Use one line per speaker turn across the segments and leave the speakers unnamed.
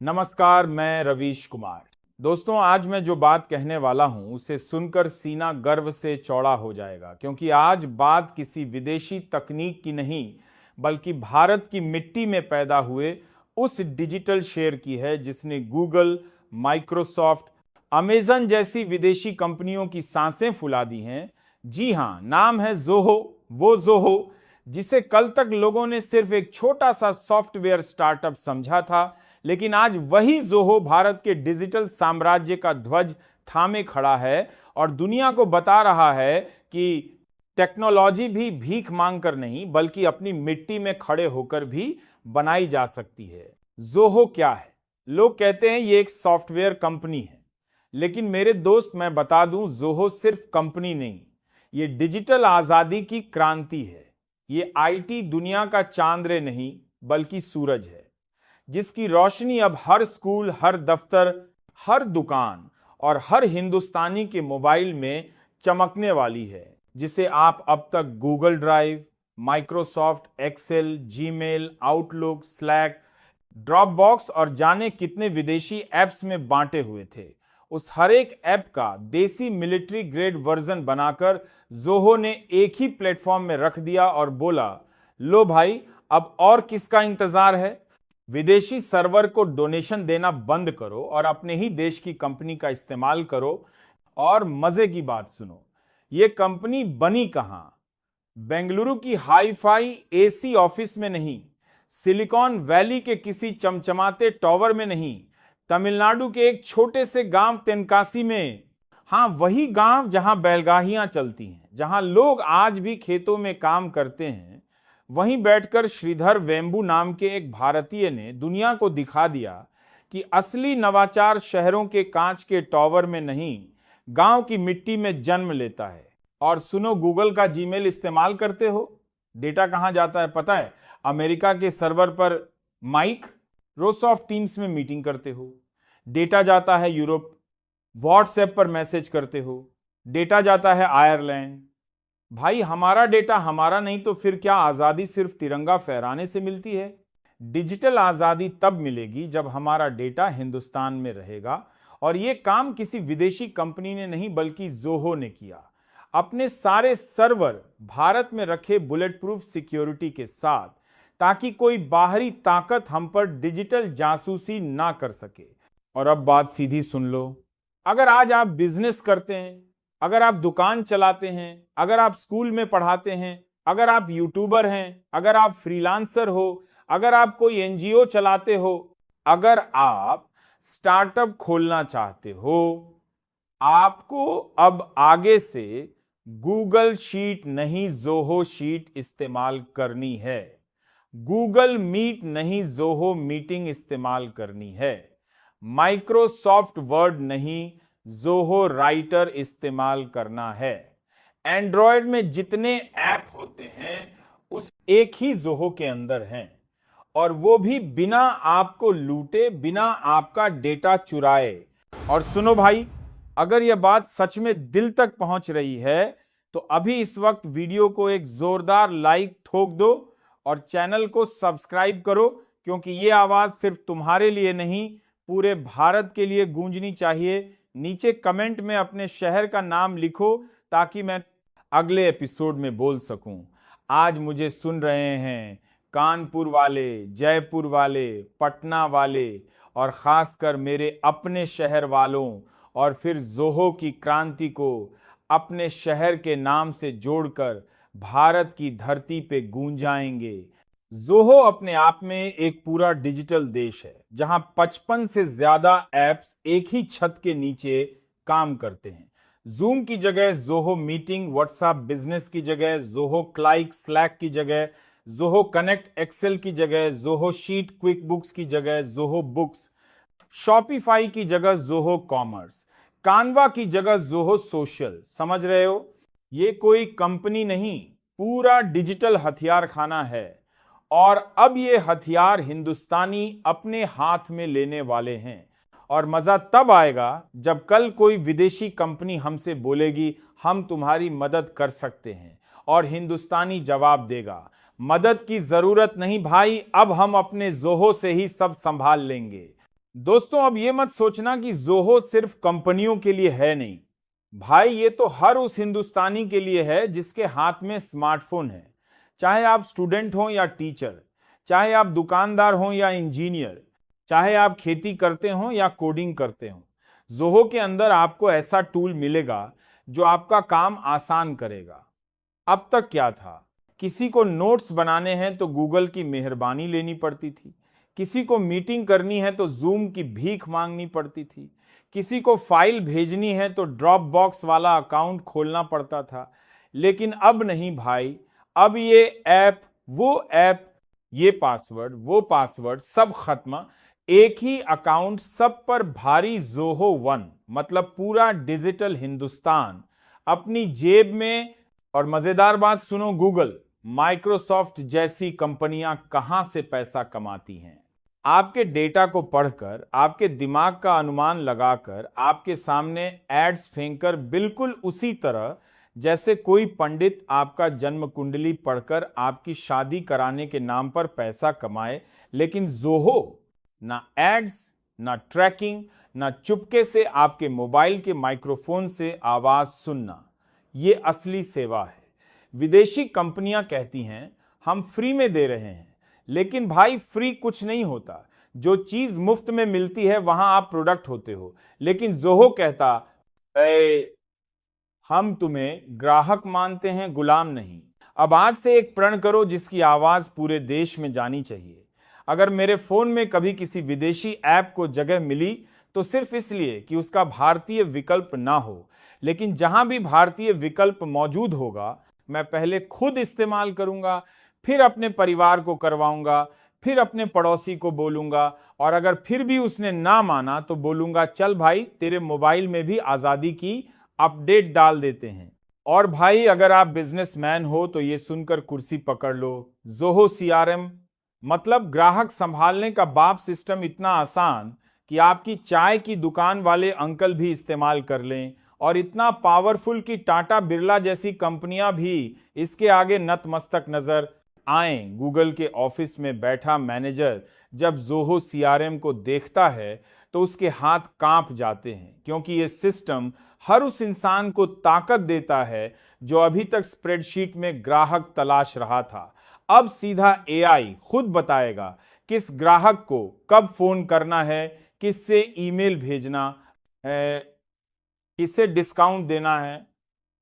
नमस्कार, मैं रवीश कुमार। दोस्तों, आज मैं जो बात कहने वाला हूं उसे सुनकर सीना गर्व से चौड़ा हो जाएगा, क्योंकि आज बात किसी विदेशी तकनीक की नहीं बल्कि भारत की मिट्टी में पैदा हुए उस डिजिटल शेर की है जिसने गूगल, माइक्रोसॉफ्ट, अमेजन जैसी विदेशी कंपनियों की सांसें फुला दी हैं। जी हां, नाम है जोहो। वो जोहो जिसे कल तक लोगों ने सिर्फ एक छोटा सा सॉफ्टवेयर स्टार्टअप समझा था, लेकिन आज वही जोहो भारत के डिजिटल साम्राज्य का ध्वज थामे खड़ा है और दुनिया को बता रहा है कि टेक्नोलॉजी भी भीख मांगकर नहीं बल्कि अपनी मिट्टी में खड़े होकर भी बनाई जा सकती है। जोहो क्या है? लोग कहते हैं ये एक सॉफ्टवेयर कंपनी है, लेकिन मेरे दोस्त, मैं बता दूं, जोहो सिर्फ कंपनी नहीं, ये डिजिटल आजादी की क्रांति है। ये आईटी दुनिया का चांद्र नहीं बल्कि सूरज है, जिसकी रोशनी अब हर स्कूल, हर दफ्तर, हर दुकान और हर हिंदुस्तानी के मोबाइल में चमकने वाली है। जिसे आप अब तक Google Drive, Microsoft Excel, Gmail, Outlook, Slack, Dropbox और जाने कितने विदेशी ऐप्स में बांटे हुए थे, उस हर एक ऐप का देसी मिलिट्री ग्रेड वर्जन बनाकर जोहो ने एक ही प्लेटफॉर्म में रख दिया और बोला, लो भाई, अब और किसका इंतजार है? विदेशी सर्वर को डोनेशन देना बंद करो और अपने ही देश की कंपनी का इस्तेमाल करो। और मजे की बात सुनो, ये कंपनी बनी कहां? बेंगलुरु की हाई-फाई एसी ऑफिस में नहीं, सिलिकॉन वैली के किसी चमचमाते टॉवर में नहीं, तमिलनाडु के एक छोटे से गांव तेनकासी में। हां, वही गांव जहां बैलगाड़ियां चलती हैं, जहां लोग आज भी खेतों में काम करते हैं। वहीं बैठकर श्रीधर वेम्बू नाम के एक भारतीय ने दुनिया को दिखा दिया कि असली नवाचार शहरों के कांच के टॉवर में नहीं, गांव की मिट्टी में जन्म लेता है। और सुनो, गूगल का जीमेल इस्तेमाल करते हो, डेटा कहां जाता है पता है? अमेरिका के सर्वर पर माइक्रोसॉफ्ट टीम्स में मीटिंग करते हो, डेटा जाता है यूरोप, व्हाट्सएप पर मैसेज करते हो, डेटा जाता है आयरलैंड। भाई, हमारा डेटा हमारा नहीं तो फिर क्या आजादी सिर्फ तिरंगा फहराने से मिलती है? डिजिटल आजादी तब मिलेगी जब हमारा डेटा हिंदुस्तान में रहेगा। और यह काम किसी विदेशी कंपनी ने नहीं बल्कि जोहो ने किया, अपने सारे सर्वर भारत में रखे बुलेट प्रूफ सिक्योरिटी के साथ, ताकि कोई बाहरी ताकत हम पर डिजिटल जासूसी ना कर सके। और अब बात सीधी सुन लो, अगर आज आप बिजनेस करते हैं, अगर आप दुकान चलाते हैं, अगर आप स्कूल में पढ़ाते हैं, अगर आप यूट्यूबर हैं, अगर आप फ्रीलांसर हो, अगर आप कोई एनजीओ चलाते हो, अगर आप स्टार्टअप खोलना चाहते हो, आपको अब आगे से गूगल शीट नहीं जोहो शीट इस्तेमाल करनी है। गूगल मीट नहीं जोहो मीटिंग इस्तेमाल करनी है। माइक्रोसॉफ्ट वर्ड नहीं जोहो राइटर इस्तेमाल करना है। एंड्रॉयड में जितने ऐप होते हैं उस एक ही जोहो के अंदर हैं, और वो भी बिना आपको लूटे, बिना आपका डेटा चुराए। और सुनो भाई, अगर यह बात सच में दिल तक पहुंच रही है तो अभी इस वक्त वीडियो को एक जोरदार लाइक ठोक दो और चैनल को सब्सक्राइब करो, क्योंकि ये आवाज सिर्फ तुम्हारे लिए नहीं, पूरे भारत के लिए गूंजनी चाहिए। नीचे कमेंट में अपने शहर का नाम लिखो ताकि मैं अगले एपिसोड में बोल सकूं। आज मुझे सुन रहे हैं कानपुर वाले, जयपुर वाले, पटना वाले और खासकर मेरे अपने शहर वालों, और फिर जोहो की क्रांति को अपने शहर के नाम से जोड़कर भारत की धरती पे गूंजाएंगे। जोहो अपने आप में एक पूरा डिजिटल देश है, जहां 55 से ज्यादा ऐप्स एक ही छत के नीचे काम करते हैं। जूम की जगह जोहो मीटिंग, व्हाट्सएप बिजनेस की जगह जोहो क्लाइक, स्लैक की जगह जोहो कनेक्ट, एक्सेल की जगह जोहो शीट, क्विक बुक्स की जगह जोहो बुक्स, शॉपिफाई की जगह जोहो कॉमर्स, कानवा की जगह जोहो सोशल। समझ रहे हो? ये कोई कंपनी नहीं, पूरा डिजिटल हथियार खाना है। और अब ये हथियार हिंदुस्तानी अपने हाथ में लेने वाले हैं। और मजा तब आएगा जब कल कोई विदेशी कंपनी हमसे बोलेगी हम तुम्हारी मदद कर सकते हैं, और हिंदुस्तानी जवाब देगा, मदद की जरूरत नहीं भाई, अब हम अपने जोहो से ही सब संभाल लेंगे। दोस्तों अब ये मत सोचना कि जोहो सिर्फ कंपनियों के लिए है, नहीं भाई, ये तो हर उस हिंदुस्तानी के लिए है जिसके हाथ में स्मार्टफोन है। चाहे आप स्टूडेंट हो या टीचर, चाहे आप दुकानदार हो या इंजीनियर, चाहे आप खेती करते हो या कोडिंग करते हो, जोहो के अंदर आपको ऐसा टूल मिलेगा जो आपका काम आसान करेगा। अब तक क्या था, किसी को नोट्स बनाने हैं तो गूगल की मेहरबानी लेनी पड़ती थी, किसी को मीटिंग करनी है तो जूम की भीख मांगनी पड़ती थी, किसी को फाइल भेजनी है तो ड्रॉप बॉक्स वाला अकाउंट खोलना पड़ता था। लेकिन अब नहीं भाई, अब ये ऐप, ये पासवर्ड, वो पासवर्ड सब खत्म। एक ही अकाउंट, सब पर भारी जोहो वन, मतलब पूरा डिजिटल हिंदुस्तान अपनी जेब में। और मजेदार बात सुनो, गूगल, माइक्रोसॉफ्ट जैसी कंपनियां कहां से पैसा कमाती हैं। आपके डेटा को पढ़कर, आपके दिमाग का अनुमान लगाकर, आपके सामने एड्स फेंककर, बिल्कुल उसी तरह जैसे कोई पंडित आपका जन्म कुंडली पढ़कर आपकी शादी कराने के नाम पर पैसा कमाए। लेकिन जोहो, ना एड्स, ना ट्रैकिंग, ना चुपके से आपके मोबाइल के माइक्रोफोन से आवाज सुनना, ये असली सेवा है। विदेशी कंपनियां कहती हैं हम फ्री में दे रहे हैं, लेकिन भाई फ्री कुछ नहीं होता। जो चीज मुफ्त में मिलती है वहां आप प्रोडक्ट होते हो। लेकिन जोहो कहता, हम तुम्हें ग्राहक मानते हैं, गुलाम नहीं। अब आज से एक प्रण करो जिसकी आवाज पूरे देश में जानी चाहिए। अगर मेरे फोन में कभी किसी विदेशी ऐप को जगह मिली तो सिर्फ इसलिए कि उसका भारतीय विकल्प ना हो, लेकिन जहां भी भारतीय विकल्प मौजूद होगा मैं पहले खुद इस्तेमाल करूंगा, फिर अपने परिवार को करवाऊंगा, फिर अपने पड़ोसी को बोलूंगा, और अगर फिर भी उसने ना माना तो बोलूंगा चल भाई तेरे मोबाइल में भी आजादी की अपडेट डाल देते हैं। और भाई अगर आप बिजनेसमैन हो तो ये सुनकर कुर्सी पकड़ लो, जोहो सीआरएम मतलब ग्राहक संभालने का बाप सिस्टम इतना आसान कि आपकी चाय की दुकान वाले अंकल भी इस्तेमाल कर लें, और इतना पावरफुल कि टाटा बिरला जैसी कंपनियां भी इसके आगे नतमस्तक नजर आएं। गूगल के ऑफिस में बैठा मैनेजर जब जोहो सीआरएम को देखता है तो उसके हाथ कांप जाते हैं, क्योंकि ये सिस्टम हर उस इंसान को ताकत देता है जो अभी तक स्प्रेडशीट में ग्राहक तलाश रहा था। अब सीधा एआई खुद बताएगा किस ग्राहक को कब फोन करना है, किससे ईमेल भेजना है, किससे डिस्काउंट देना है।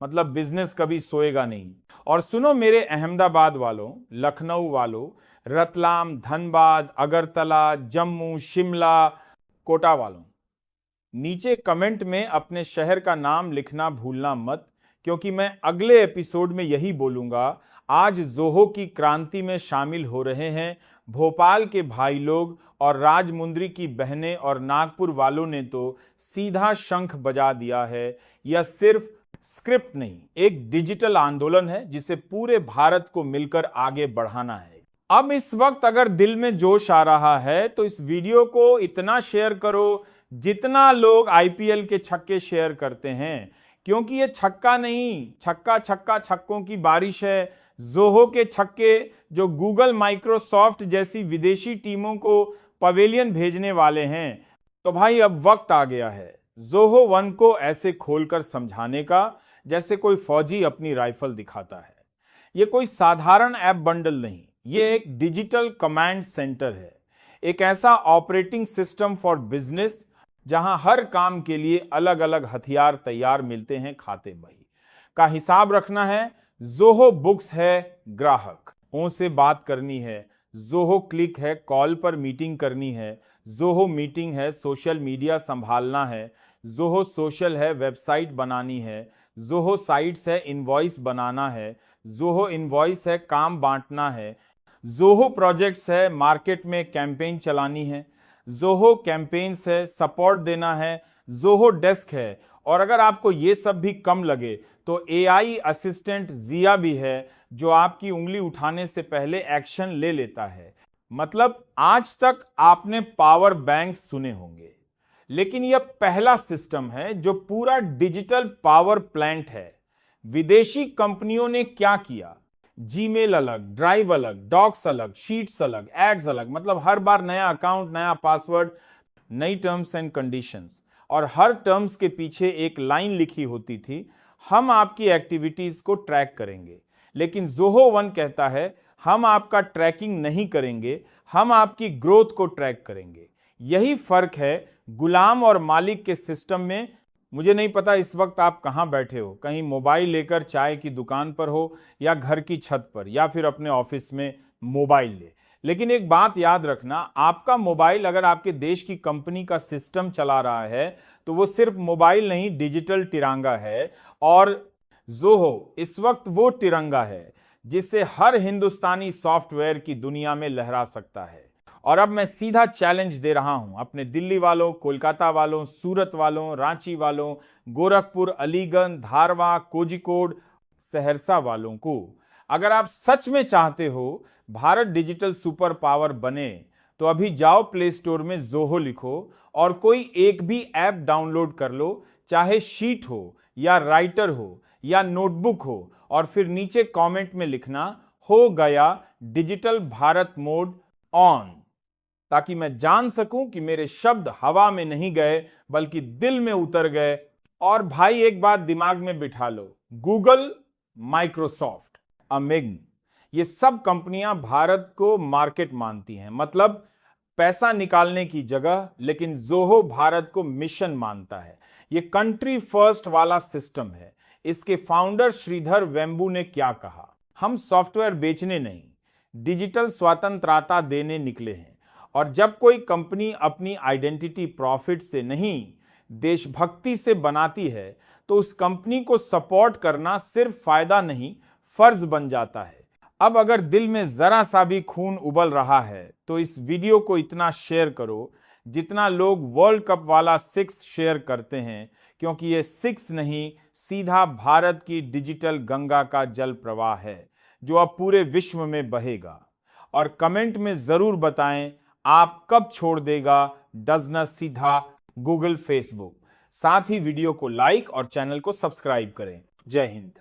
मतलब बिजनेस कभी सोएगा नहीं। और सुनो मेरे अहमदाबाद वालों, लखनऊ वालों, रतलाम, धनबाद, अगरतला, जम्मू, शिमला, कोटा वालों, नीचे कमेंट में अपने शहर का नाम लिखना भूलना मत, क्योंकि मैं अगले एपिसोड में यही बोलूंगा। आज जोहो की क्रांति में शामिल हो रहे हैं भोपाल के भाई लोग, और राजमुंद्री की बहनें और नागपुर वालों ने तो सीधा शंख बजा दिया है। यह सिर्फ स्क्रिप्ट नहीं, एक डिजिटल आंदोलन है जिसे पूरे भारत को मिलकर आगे बढ़ाना है। अब इस वक्त अगर दिल में जोश आ रहा है तो इस वीडियो को इतना शेयर करो जितना लोग आईपीएल के छक्के शेयर करते हैं, क्योंकि ये छक्का नहीं, छक्का छक्का छक्कों की बारिश है। जोहो के छक्के जो गूगल, माइक्रोसॉफ्ट जैसी विदेशी टीमों को पवेलियन भेजने वाले हैं। तो भाई अब वक्त आ गया है जोहो वन को ऐसे खोलकर समझाने का जैसे कोई फौजी अपनी राइफल दिखाता है। यह कोई साधारण ऐप बंडल नहीं, ये एक डिजिटल कमांड सेंटर है, एक ऐसा ऑपरेटिंग सिस्टम फॉर बिजनेस जहां हर काम के लिए अलग अलग हथियार तैयार मिलते हैं। खाते बही का हिसाब रखना है, जोहो बुक्स है ग्राहक ओ से बात करनी है, जोहो क्लिक है कॉल पर मीटिंग करनी है, जोहो मीटिंग है सोशल मीडिया संभालना है, जोहो सोशल है वेबसाइट बनानी है, जोहो साइट्स है इनवॉइस बनाना है, जोहो इनवॉइस है काम बांटना है, जोहो प्रोजेक्ट्स है मार्केट में कैंपेन चलानी है, जोहो कैंपेन्स है सपोर्ट देना है, जोहो डेस्क है। और अगर आपको ये सब भी कम लगे तो एआई असिस्टेंट जिया भी है जो आपकी उंगली उठाने से पहले एक्शन ले लेता है। मतलब आज तक आपने पावर बैंक सुने होंगे, लेकिन यह पहला सिस्टम है जो पूरा डिजिटल पावर प्लांट है। विदेशी कंपनियों ने क्या किया, जीमेल अलग, ड्राइव अलग, डॉक्स अलग, शीट्स अलग, एड्स अलग, मतलब हर बार नया अकाउंट, नया पासवर्ड, नई टर्म्स एंड कंडीशंस, और हर टर्म्स के पीछे एक लाइन लिखी होती थी, हम आपकी एक्टिविटीज को ट्रैक करेंगे। लेकिन ज़ोहो वन कहता है हम आपका ट्रैकिंग नहीं करेंगे, हम आपकी ग्रोथ को ट्रैक करेंगे। यही फर्क है गुलाम और मालिक के सिस्टम में। मुझे नहीं पता इस वक्त आप कहां बैठे हो, कहीं मोबाइल लेकर चाय की दुकान पर हो, या घर की छत पर, या फिर अपने ऑफिस में मोबाइल ले। लेकिन एक बात याद रखना, आपका मोबाइल अगर आपके देश की कंपनी का सिस्टम चला रहा है तो वो सिर्फ मोबाइल नहीं, डिजिटल तिरंगा है। और ज़ोहो इस वक्त वो तिरंगा है जिससे हर हिंदुस्तानी सॉफ्टवेयर की दुनिया में लहरा सकता है। और अब मैं सीधा चैलेंज दे रहा हूं अपने दिल्ली वालों, कोलकाता वालों, सूरत वालों, रांची वालों, गोरखपुर, अलीगढ़, धारवा, कोझिकोड, सहरसा वालों को। अगर आप सच में चाहते हो भारत डिजिटल सुपर पावर बने तो अभी जाओ प्ले स्टोर में ज़ोहो लिखो और कोई एक भी ऐप डाउनलोड कर लो, चाहे शीट हो या राइटर हो या नोटबुक हो, और फिर नीचे कमेंट में लिखना हो गया डिजिटल भारत मोड ऑन, ताकि मैं जान सकूं कि मेरे शब्द हवा में नहीं गए बल्कि दिल में उतर गए। और भाई एक बात दिमाग में बिठा लो, गूगल, माइक्रोसॉफ्ट, अमेज़न, ये सब कंपनियां भारत को मार्केट मानती हैं, मतलब पैसा निकालने की जगह, लेकिन ज़ोहो भारत को मिशन मानता है। ये कंट्री फर्स्ट वाला सिस्टम है। इसके फाउंडर श्रीधर वेम्बू ने क्या कहा, हम सॉफ्टवेयर बेचने नहीं, डिजिटल स्वतंत्रता देने निकले हैं। और जब कोई कंपनी अपनी आइडेंटिटी प्रॉफिट से नहीं, देशभक्ति से बनाती है तो उस कंपनी को सपोर्ट करना सिर्फ फायदा नहीं, फर्ज बन जाता है। अब अगर दिल में जरा सा भी खून उबल रहा है तो इस वीडियो को इतना शेयर करो जितना लोग वर्ल्ड कप वाला 6 शेयर करते हैं, क्योंकि ये 6 नहीं, सीधा भारत की डिजिटल गंगा का जल प्रवाह है जो अब पूरे विश्व में बहेगा। और कमेंट में जरूर बताएं आप कब छोड़ देगा डजना सीधा गूगल, फेसबुक। साथ ही वीडियो को लाइक और चैनल को सब्सक्राइब करें। जय हिंद।